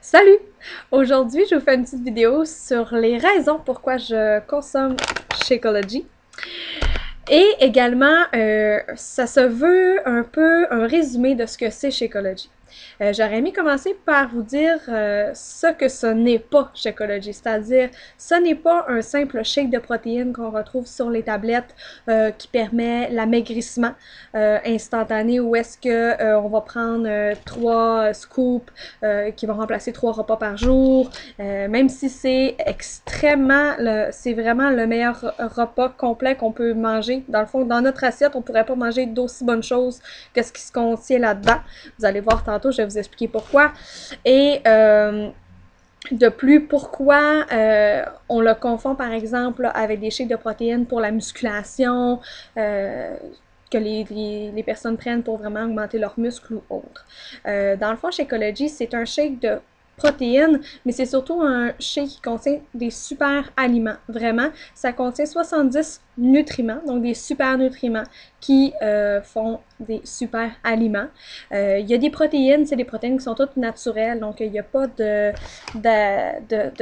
Salut! Aujourd'hui, je vous fais une petite vidéo sur les raisons pourquoi je consomme Shakeology. Et également, ça se veut un peu un résumé de ce que c'est Shakeology. J'aurais aimé commencer par vous dire ce que ce n'est pas Shakeology, c'est-à-dire ce n'est pas un simple shake de protéines qu'on retrouve sur les tablettes qui permet l'amaigrissement instantané où est-ce que on va prendre 3 scoops qui vont remplacer 3 repas par jour, même si c'est extrêmement, c'est vraiment le meilleur repas complet qu'on peut manger. Dans le fond, dans notre assiette, on pourrait pas manger d'aussi bonnes choses que ce qui se contient là-dedans. Vous allez voir tantôt, je vais vous expliquer pourquoi. Et de plus, pourquoi on le confond par exemple avec des shakes de protéines pour la musculation, que les personnes prennent pour vraiment augmenter leurs muscles ou autre. Dans le fond, Shakeology, c'est un shake de protéines, mais c'est surtout un shake qui contient des super aliments. Vraiment, ça contient 70 nutriments, donc des super nutriments qui font des super aliments. Il y a des protéines, c'est des protéines qui sont toutes naturelles, donc il n'y a pas de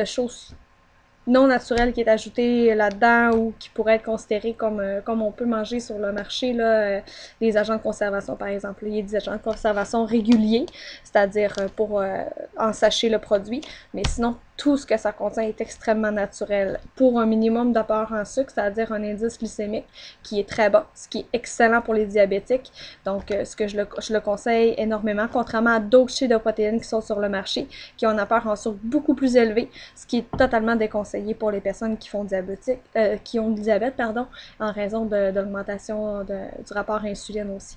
choses non naturel qui est ajouté là-dedans ou qui pourrait être considéré comme on peut manger sur le marché, là, des agents de conservation, par exemple. Il y a des agents de conservation réguliers, c'est-à-dire pour ensacher le produit, mais sinon, tout ce que ça contient est extrêmement naturel pour un minimum d'apport en sucre, c'est-à-dire un indice glycémique qui est très bas, ce qui est excellent pour les diabétiques. Donc, ce que je le conseille énormément, contrairement à d'autres shakes de protéines qui sont sur le marché, qui ont un apport en sucre beaucoup plus élevé, ce qui est totalement déconseillé pour les personnes qui font qui ont du diabète, pardon, en raison de l'augmentation du rapport insuline aussi.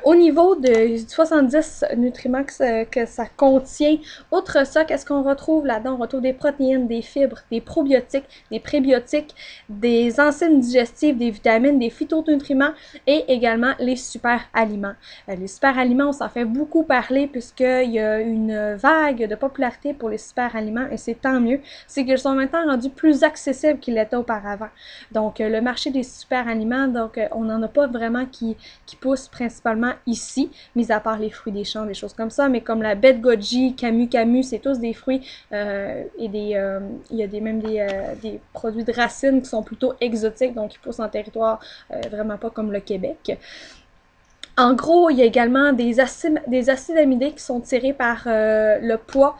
Au niveau de 70 nutriments que ça contient, outre ça, qu'est-ce qu'on retrouve là-dedans? On retrouve des protéines, des fibres, des probiotiques, des prébiotiques, des enzymes digestives, des vitamines, des phytonutriments et également les super aliments. Les super aliments, on s'en fait beaucoup parler puisqu'il y a une vague de popularité pour les super aliments et c'est tant mieux. C'est qu'ils sont maintenant rendus plus accessibles qu'ils l'étaient auparavant. Donc, le marché des super aliments, donc on n'en a pas vraiment qui poussent principalement ici, mis à part les fruits des champs, des choses comme ça, mais comme la bête goji, camu, c'est tous des fruits et il y a même des produits de racines qui sont plutôt exotiques, donc qui poussent en territoire vraiment pas comme le Québec. En gros, il y a également des acides amidés qui sont tirés par le pois.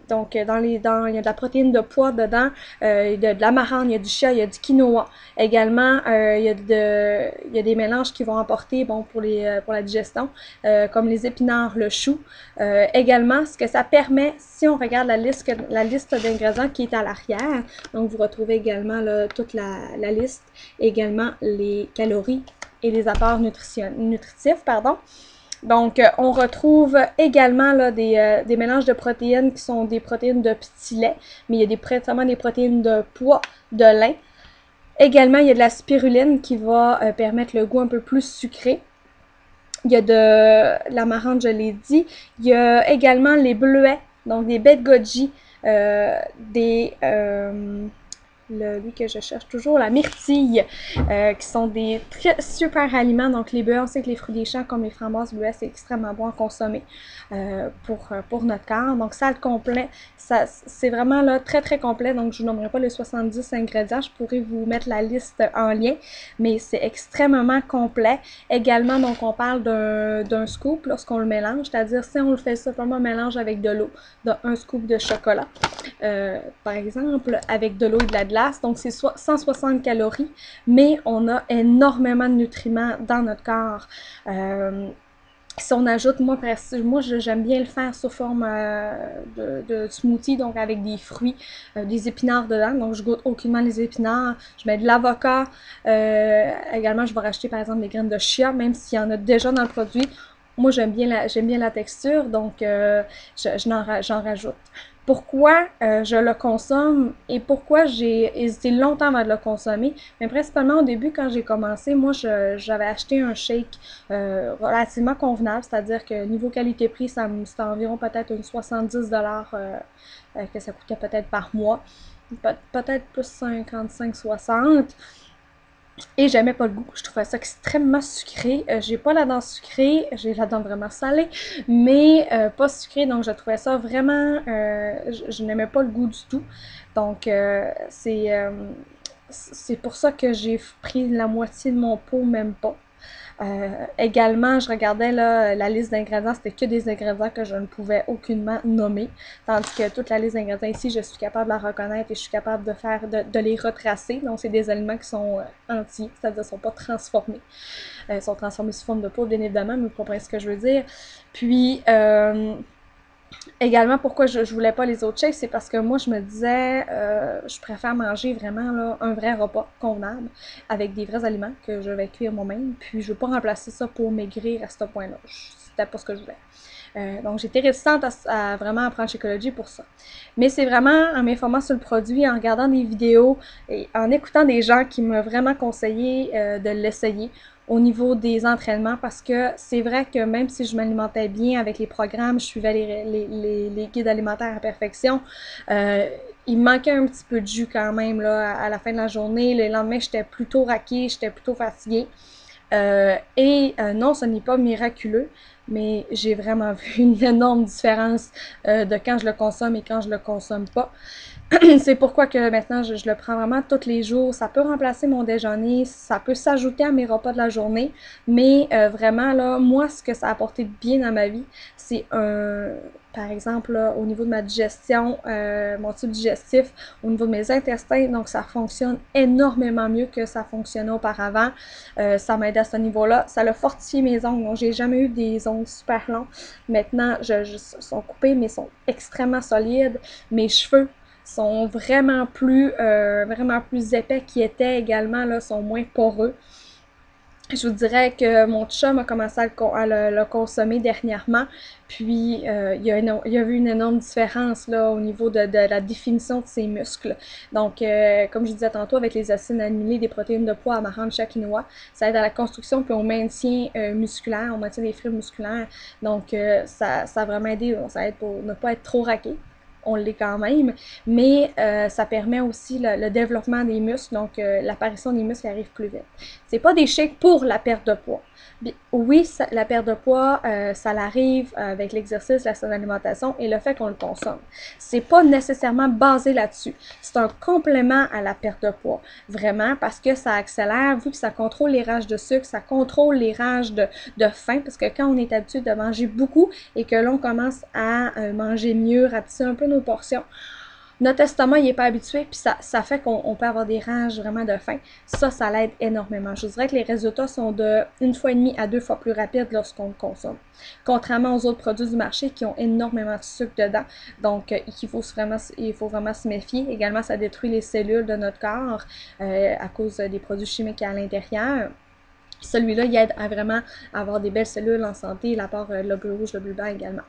Donc, il y a de la protéine de pois dedans, il y a de l'amarante, il y a du chia, il y a du quinoa. Également, il y a des mélanges qui vont apporter, bon, pour la digestion, comme les épinards, le chou. Également, ce que ça permet, si on regarde la liste d'ingrédients qui est à l'arrière, donc vous retrouvez également là, toute la liste, également les calories et les apports nutritifs, pardon. Donc, on retrouve également là, des mélanges de protéines qui sont des protéines de petit lait, mais il y a notamment des protéines de pois, de lin. Également, il y a de la spiruline qui va permettre le goût un peu plus sucré. Il y a de l'amarante, je l'ai dit. Il y a également les bleuets, donc des baies de goji, lui que je cherche toujours, la myrtille, qui sont des très super aliments. Donc les bleuets, on sait que les fruits des champs comme les framboises bleuets, c'est extrêmement bon à consommer pour notre corps. Donc ça, le complet, c'est vraiment là très très complet. Donc je vous nommerai pas les 70 ingrédients, je pourrais vous mettre la liste en lien, mais c'est extrêmement complet. Également, donc on parle d'un scoop lorsqu'on le mélange, c'est-à-dire si on le fait simplement mélange avec de l'eau, d'un scoop de chocolat. Par exemple, avec de l'eau et de la glace. Donc, c'est 160 calories, mais on a énormément de nutriments dans notre corps. Si on ajoute, moi j'aime bien le faire sous forme de smoothie, donc avec des fruits, des épinards dedans. Donc, je goûte aucunement les épinards. Je mets de l'avocat. Également, je vais racheter par exemple des graines de chia, même s'il y en a déjà dans le produit. Moi, j'aime bien la texture, donc j'en rajoute. Pourquoi je le consomme et pourquoi j'ai hésité longtemps avant de le consommer? Mais principalement au début, quand j'ai commencé, moi, j'avais acheté un shake relativement convenable, c'est-à-dire que niveau qualité-prix, c'était environ peut-être une 70$ que ça coûtait peut-être par mois, peut-être plus 55-60$. Et j'aimais pas le goût, je trouvais ça extrêmement sucré. J'ai pas la dent sucrée, j'ai la dent vraiment salée, mais pas sucrée, donc je trouvais ça vraiment... je n'aimais pas le goût du tout. Donc c'est pour ça que j'ai pris la moitié de mon pot, même pas. Également, je regardais là, la liste d'ingrédients, c'était que des ingrédients que je ne pouvais aucunement nommer, tandis que toute la liste d'ingrédients ici, je suis capable de la reconnaître et je suis capable de faire, de les retracer. Donc, c'est des aliments qui sont entiers, c'est-à-dire ne sont pas transformés. Ils sont transformés sous forme de poudre, bien évidemment, mais vous comprenez ce que je veux dire. Puis, également, pourquoi je voulais pas les autres shakes, c'est parce que moi, je me disais, je préfère manger vraiment là, un vrai repas convenable avec des vrais aliments que je vais cuire moi-même. Puis, je veux pas remplacer ça pour maigrir à ce point-là. C'était pas ce que je voulais. Donc, j'étais réticente à vraiment apprendre Shakeology pour ça. Mais c'est vraiment en m'informant sur le produit, en regardant des vidéos et en écoutant des gens qui m'ont vraiment conseillé de l'essayer au niveau des entraînements parce que c'est vrai que même si je m'alimentais bien avec les programmes, je suivais les guides alimentaires à perfection, il me manquait un petit peu de jus quand même là, à la fin de la journée. Le lendemain, j'étais plutôt raquée, j'étais plutôt fatiguée. Non, ce n'est pas miraculeux, mais j'ai vraiment vu une énorme différence de quand je le consomme et quand je le consomme pas. C'est pourquoi que maintenant je le prends vraiment tous les jours. Ça peut remplacer mon déjeuner, ça peut s'ajouter à mes repas de la journée, mais vraiment là, moi ce que ça a apporté de bien dans ma vie, c'est par exemple là, au niveau de ma digestion, mon tube digestif, au niveau de mes intestins, donc ça fonctionne énormément mieux que ça fonctionnait auparavant. Ça m'aide à ce niveau-là. Ça a fortifié mes ongles, donc j'ai jamais eu des ongles super longs. Maintenant, sont coupés, mais sont extrêmement solides. Mes cheveux sont vraiment plus épais qu'ils étaient également, là, sont moins poreux. Je vous dirais que mon chum a commencé à le consommer dernièrement, puis il a vu une énorme différence là, au niveau de la définition de ses muscles. Donc, comme je disais tantôt, avec les acides aminés, des protéines de poids amaranth, chia, quinoa, ça aide à la construction puis au maintien musculaire, au maintien des fibres musculaires. Donc, ça a vraiment aidé, ça aide pour ne pas être trop raqué. On l'est quand même, mais ça permet aussi le développement des muscles, donc l'apparition des muscles arrive plus vite. C'est pas des shakes pour la perte de poids. Oui, la perte de poids, ça l'arrive avec l'exercice, la saine alimentation et le fait qu'on le consomme. C'est pas nécessairement basé là-dessus. C'est un complément à la perte de poids, vraiment, parce que ça accélère, vu que ça contrôle les rages de sucre, ça contrôle les rages de faim, parce que quand on est habitué de manger beaucoup et que l'on commence à manger mieux, rapetisser un peu nos portions, notre estomac, il n'est pas habitué, puis ça fait qu'on peut avoir des rages vraiment de faim. Ça l'aide énormément. Je dirais que les résultats sont de 1,5 à 2 fois plus rapides lorsqu'on le consomme. Contrairement aux autres produits du marché qui ont énormément de sucre dedans. Donc, il faut vraiment se méfier. Également, ça détruit les cellules de notre corps à cause des produits chimiques à l'intérieur. Celui-là, il aide à vraiment avoir des belles cellules en santé, l'apport globule rouge, globule blanc également.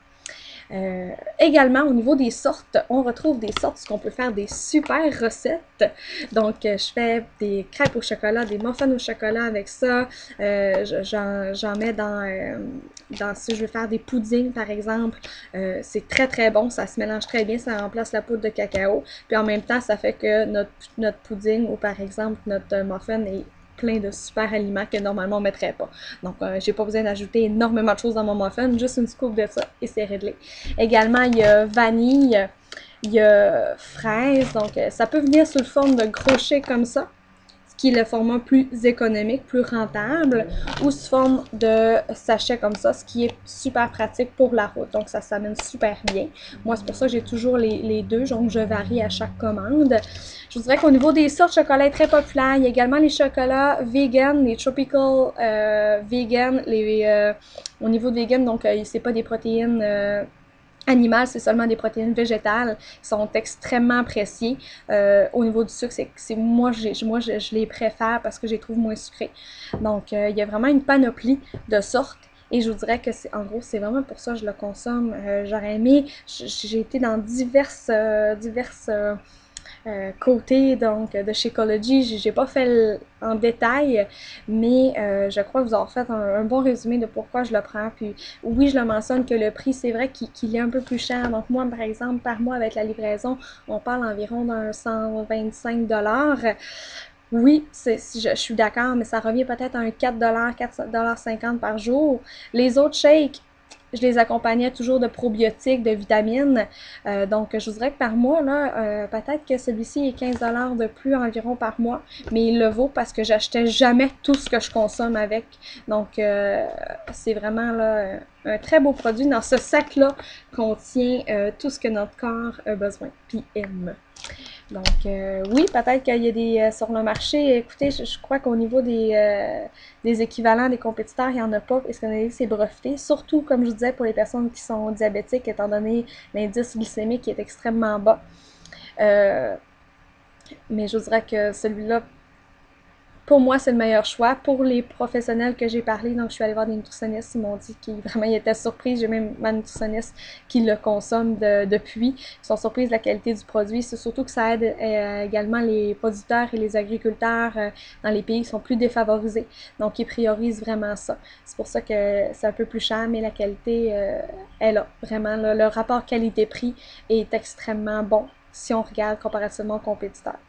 Également, au niveau des sortes, on retrouve des sortes où on peut faire des super recettes. Donc, je fais des crêpes au chocolat, des muffins au chocolat avec ça. J'en mets si je veux faire des puddings, par exemple. C'est très, très bon. Ça se mélange très bien. Ça remplace la poudre de cacao. Puis en même temps, ça fait que notre pudding ou, par exemple, notre muffin est plein de super aliments que normalement on ne mettrait pas. Donc, j'ai pas besoin d'ajouter énormément de choses dans mon muffin, juste une scoop de ça et c'est réglé. Également, il y a vanille, il y a fraise, donc ça peut venir sous forme de gros shakes comme ça, ce qui est le format plus économique, plus rentable, ou sous forme de sachet comme ça, ce qui est super pratique pour la route. Donc, ça s'amène super bien. Moi, c'est pour ça que j'ai toujours les deux, donc je varie à chaque commande. Je vous dirais qu'au niveau des sortes, le chocolat est très populaire. Il y a également les chocolats vegan, les tropical vegan, au niveau de vegan, donc c'est pas des protéines animales, c'est seulement des protéines végétales qui sont extrêmement appréciées. Au niveau du sucre, moi je les préfère parce que je les trouve moins sucrés. Donc, il y a vraiment une panoplie de sortes. Et je vous dirais que en gros, c'est vraiment pour ça que je le consomme. J'aurais aimé, j'ai été dans diverses côté donc de Shakeology. J'ai pas fait en détail, mais je crois vous avoir fait un bon résumé de pourquoi je le prends. Puis oui, je le mentionne que le prix, c'est vrai qu'il est un peu plus cher. Donc moi, par exemple, par mois avec la livraison, on parle environ d'un 125 $. Oui, je suis d'accord, mais ça revient peut-être à un 4$, 4,50$ par jour. Les autres shakes, je les accompagnais toujours de probiotiques, de vitamines. Donc, je vous dirais que par mois, là, peut-être que celui-ci est 15$ de plus environ par mois, mais il le vaut parce que j'achetais jamais tout ce que je consomme avec. Donc, c'est vraiment là, un très beau produit. Dans ce sac-là contient tout ce que notre corps a besoin, puis aime. Donc, oui, peut-être qu'il y a des sur le marché. Écoutez, je crois qu'au niveau des équivalents des compétiteurs, il n'y en a pas. Et ce qu'on a dit, c'est breveté. Surtout, comme je vous disais, pour les personnes qui sont diabétiques, étant donné l'indice glycémique qui est extrêmement bas. Mais je vous dirais que celui-là, pour moi, c'est le meilleur choix. Pour les professionnels que j'ai parlé, donc je suis allée voir des nutritionnistes, ils m'ont dit qu'ils vraiment ils étaient surpris. J'ai même ma nutritionniste qui le consomme depuis. Ils sont surpris de la qualité du produit. C'est surtout que ça aide également les producteurs et les agriculteurs dans les pays qui sont plus défavorisés. Donc, ils priorisent vraiment ça. C'est pour ça que c'est un peu plus cher, mais la qualité est là. Vraiment, là, le rapport qualité-prix est extrêmement bon si on regarde comparativement aux compétiteurs.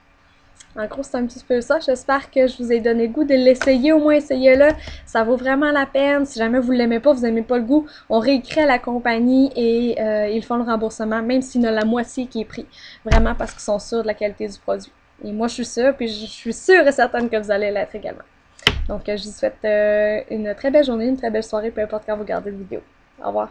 En gros, c'est un petit peu ça. J'espère que je vous ai donné le goût de l'essayer. Au moins, essayez-le. Ça vaut vraiment la peine. Si jamais vous ne l'aimez pas, vous n'aimez pas le goût, on réécrit à la compagnie et ils font le remboursement, même s'il y en a la moitié qui est pris. Vraiment parce qu'ils sont sûrs de la qualité du produit. Et moi, je suis sûre, puis je suis sûre et certaine que vous allez l'être également. Donc, je vous souhaite une très belle journée, une très belle soirée, peu importe quand vous regardez la vidéo. Au revoir.